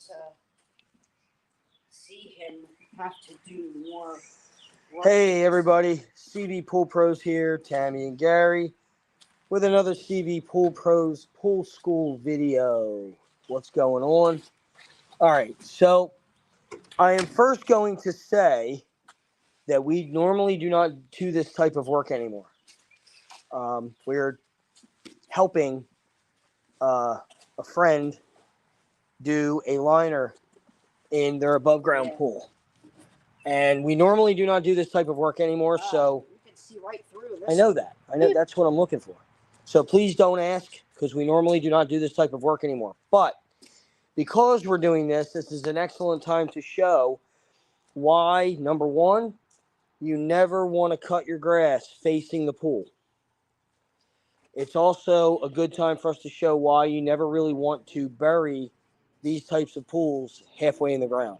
to see him have to do more work. Hey everybody, Cvpoolpros here, Tammy and Gary, with another Cvpoolpros pool school video. What's going on? Alright, so I am first going to say that we normally do not do this type of work anymore. We're helping a friend do a liner in their above ground pool. And we normally do not do this type of work anymore, so you can see right through this. I know that. I know that's what I'm looking for. So please don't ask, because we normally do not do this type of work anymore. But because we're doing this, this is an excellent time to show why, number one, you never want to cut your grass facing the pool. It's also a good time for us to show why you never really want to bury these types of pools halfway in the ground.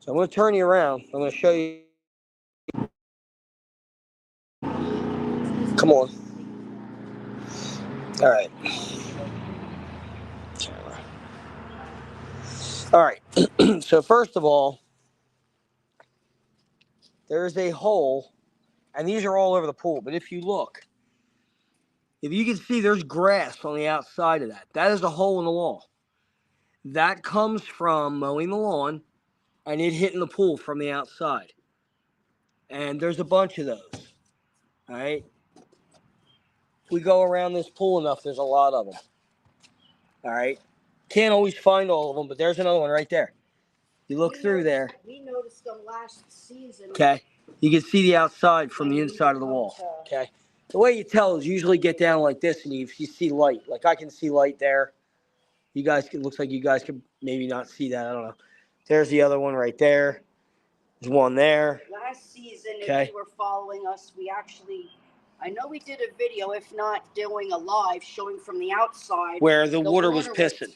So I'm going to turn you around. I'm going to show you. Come on. All right. All right. So first of all, there's a hole, and these are all over the pool. But if you look, if you can see, there's grass on the outside of that. That is a hole in the wall. That comes from mowing the lawn and it hitting the pool from the outside. And there's a bunch of those. All right. If we go around this pool enough, there's a lot of them. All right. Can't always find all of them, but there's another one right there. You look through there. We noticed them last season. Okay. You can see the outside from the inside of the wall. Okay. The way you tell is usually get down like this and you see light. Like I can see light there. You guys can, looks like you guys can maybe not see that. I don't know. There's the other one right there. There's one there. Last season, if you were following us, we actually, I know we did a video, if not doing a live, showing from the outside. Where the water was pissing.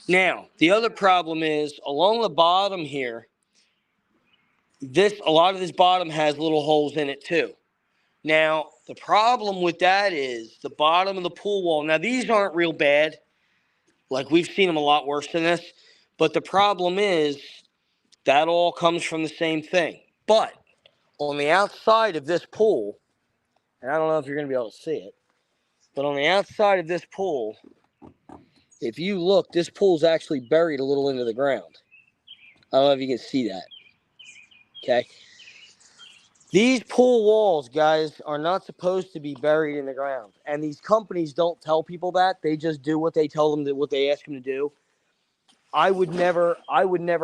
Now, the other problem is along the bottom here, a lot of this bottom has little holes in it too. Now, the problem with that is the bottom of the pool wall. Now, these aren't real bad. Like, we've seen them a lot worse than this. But the problem is that all comes from the same thing. But on the outside of this pool, and I don't know if you're going to be able to see it, but on the outside of this pool, if you look, this pool's actually buried a little into the ground. I don't know if you can see that. Okay. These pool walls, guys, are not supposed to be buried in the ground. And these companies don't tell people that. They just do what they tell them, what they ask them to do. I would never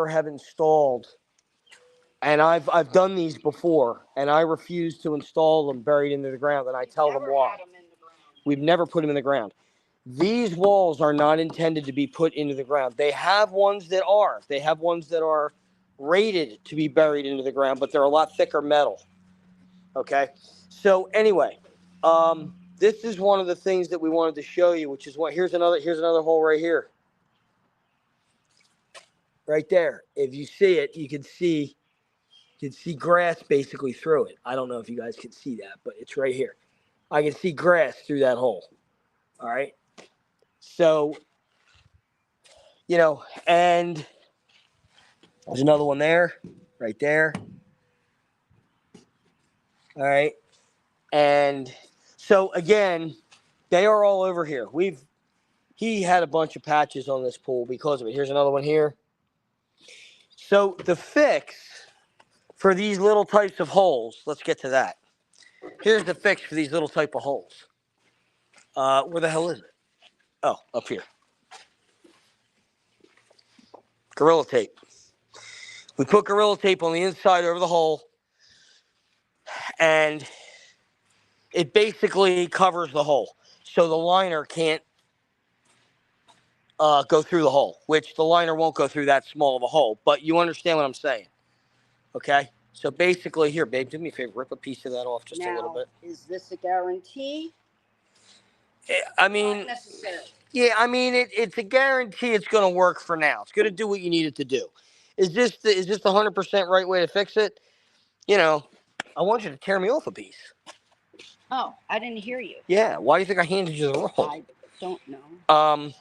have installed, and I've done these before, and I refuse to install them buried into the ground, and I tell them why. We've never put them in the ground. These walls are not intended to be put into the ground. They have ones that are. They have ones that are rated to be buried into the ground, but they're a lot thicker metal. Okay, so anyway, this is one of the things that we wanted to show you, which is what here's another hole right here. Right there. If you see it, you can see grass basically through it. I don't know if you guys can see that, but it's right here. I can see grass through that hole. All right. So, and there's another one there, right there. All right. And so again, they are all over here. He had a bunch of patches on this pool because of it. Here's another one here. So the fix for these little types of holes, let's get to that. Here's the fix for these little type of holes. Where the hell is it? Oh, up here. Gorilla tape. We put Gorilla tape on the inside over the hole, and it basically covers the hole. So the liner can't go through the hole, which the liner won't go through that small of a hole. But you understand what I'm saying, okay? So basically, here, babe, do me a favor. Rip a piece of that off just a little bit. Is this a guarantee? I mean, not necessarily. Yeah, I mean, it's a guarantee it's going to work for now. It's going to do what you need it to do. Is this the 100% right way to fix it? I want you to tear me off a piece. Oh, I didn't hear you. Yeah, why do you think I handed you the roll? I don't know.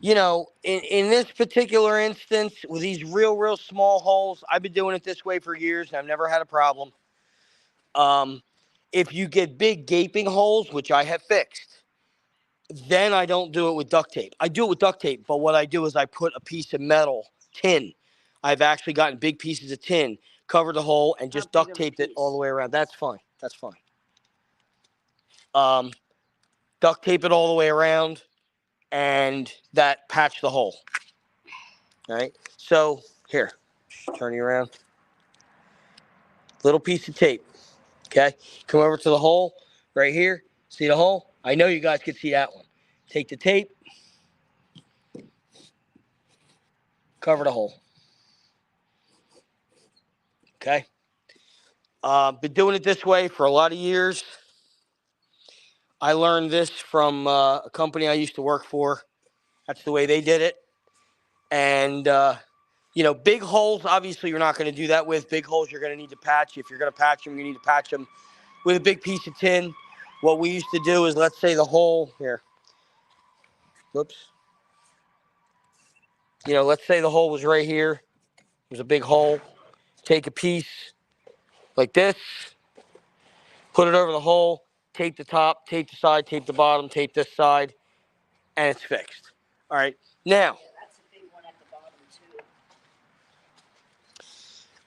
you know, in this particular instance, with these real small holes, I've been doing it this way for years, and I've never had a problem. If you get big gaping holes, which I have fixed, then I don't do it with duct tape. I do it with duct tape, but what I do is I put a piece of metal, tin. I've actually gotten big pieces of tin, covered the hole, and just duct taped it all the way around. That's fine. That's fine. Duct tape it all the way around, and that patch the hole. All right. So here, turn you around. Little piece of tape. Okay. Come over to the hole right here. See the hole? I know you guys can see that one. Take the tape. Cover the hole. Okay. Been doing it this way for a lot of years. I learned this from a company I used to work for. That's the way they did it. And, you know, big holes, obviously you're not going to do that with. Big holes you're going to need to patch. If you're going to patch them, you need to patch them with a big piece of tin. What we used to do is, let's say the hole, here. Whoops. You know, let's say the hole was right here. There's a big hole. Take a piece like this. Put it over the hole. Tape the top, tape the side, tape the bottom, tape this side. And it's fixed. All right. Now,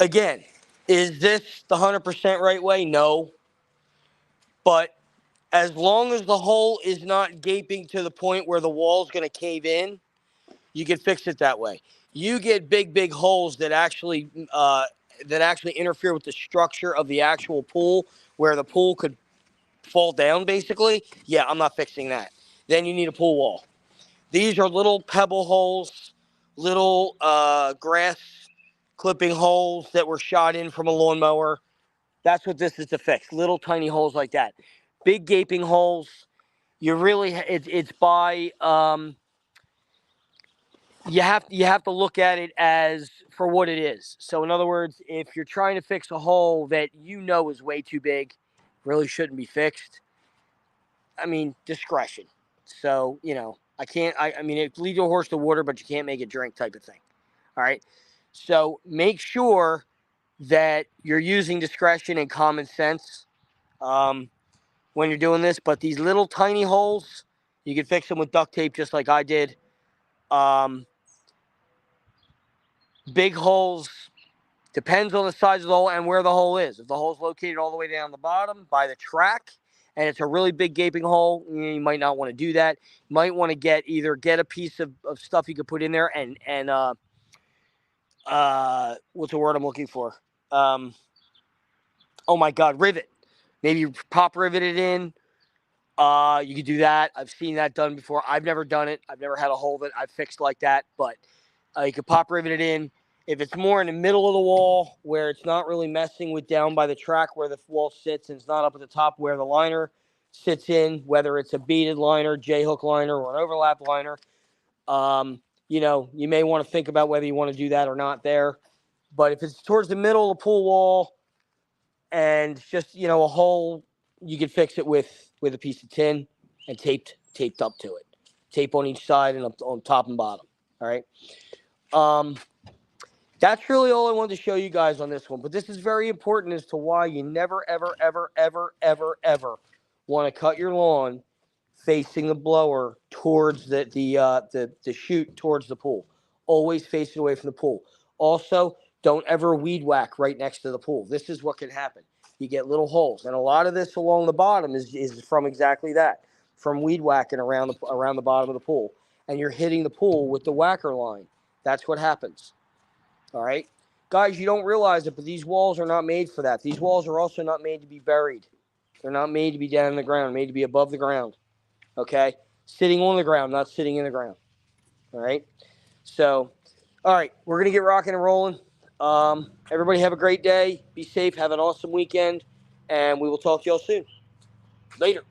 again, is this the 100% right way? No. But as long as the hole is not gaping to the point where the wall's going to cave in, you can fix it that way. You get big holes that actually interfere with the structure of the actual pool, where the pool could fall down, basically. Yeah, I'm not fixing that. Then you need a pool wall. These are little pebble holes, little grass clipping holes that were shot in from a lawnmower. That's what this is to fix. Little tiny holes like that. Big gaping holes. You really, it's by, you have to look at it as for what it is. So in other words, if you're trying to fix a hole that you know is way too big, really shouldn't be fixed, I mean, discretion. So, you know, I mean, it leads a horse to water, but you can't make it drink type of thing. All right. So make sure that you're using discretion and common sense when you're doing this. But these little tiny holes, you can fix them with duct tape just like I did. Big holes, depends on the size of the hole and where the hole is. If the hole is located all the way down the bottom by the track and it's a really big gaping hole, you might not want to do that. You might want to get a piece of stuff you could put in there and what's the word I'm looking for? Oh my God, rivet. Maybe you pop rivet it in. You could do that. I've seen that done before. I've never done it. I've never had a hole that I've fixed like that, but you could pop rivet it in. If it's more in the middle of the wall where it's not really messing with down by the track where the wall sits and it's not up at the top where the liner sits in, whether it's a beaded liner, J-hook liner, or an overlap liner, you know, you may want to think about whether you want to do that or not there. But if it's towards the middle of the pool wall and just, you know, a hole, you can fix it with a piece of tin and taped up to it. Tape on each side and on top and bottom. All right. That's really all I wanted to show you guys on this one. But this is very important as to why you never, ever want to cut your lawn facing the blower towards the chute towards the pool. Always face it away from the pool. Also, don't ever weed whack right next to the pool. This is what can happen. You get little holes. And a lot of this along the bottom is from exactly that, from weed whacking around the bottom of the pool. And you're hitting the pool with the whacker line. That's what happens. All right. Guys, you don't realize it, but these walls are not made for that. These walls are also not made to be buried. They're not made to be down in the ground, made to be above the ground. Okay? Sitting on the ground, not sitting in the ground. All right? So, all right, we're going to get rocking and rolling. Everybody have a great day. Be safe. Have an awesome weekend. And we will talk to y'all soon. Later.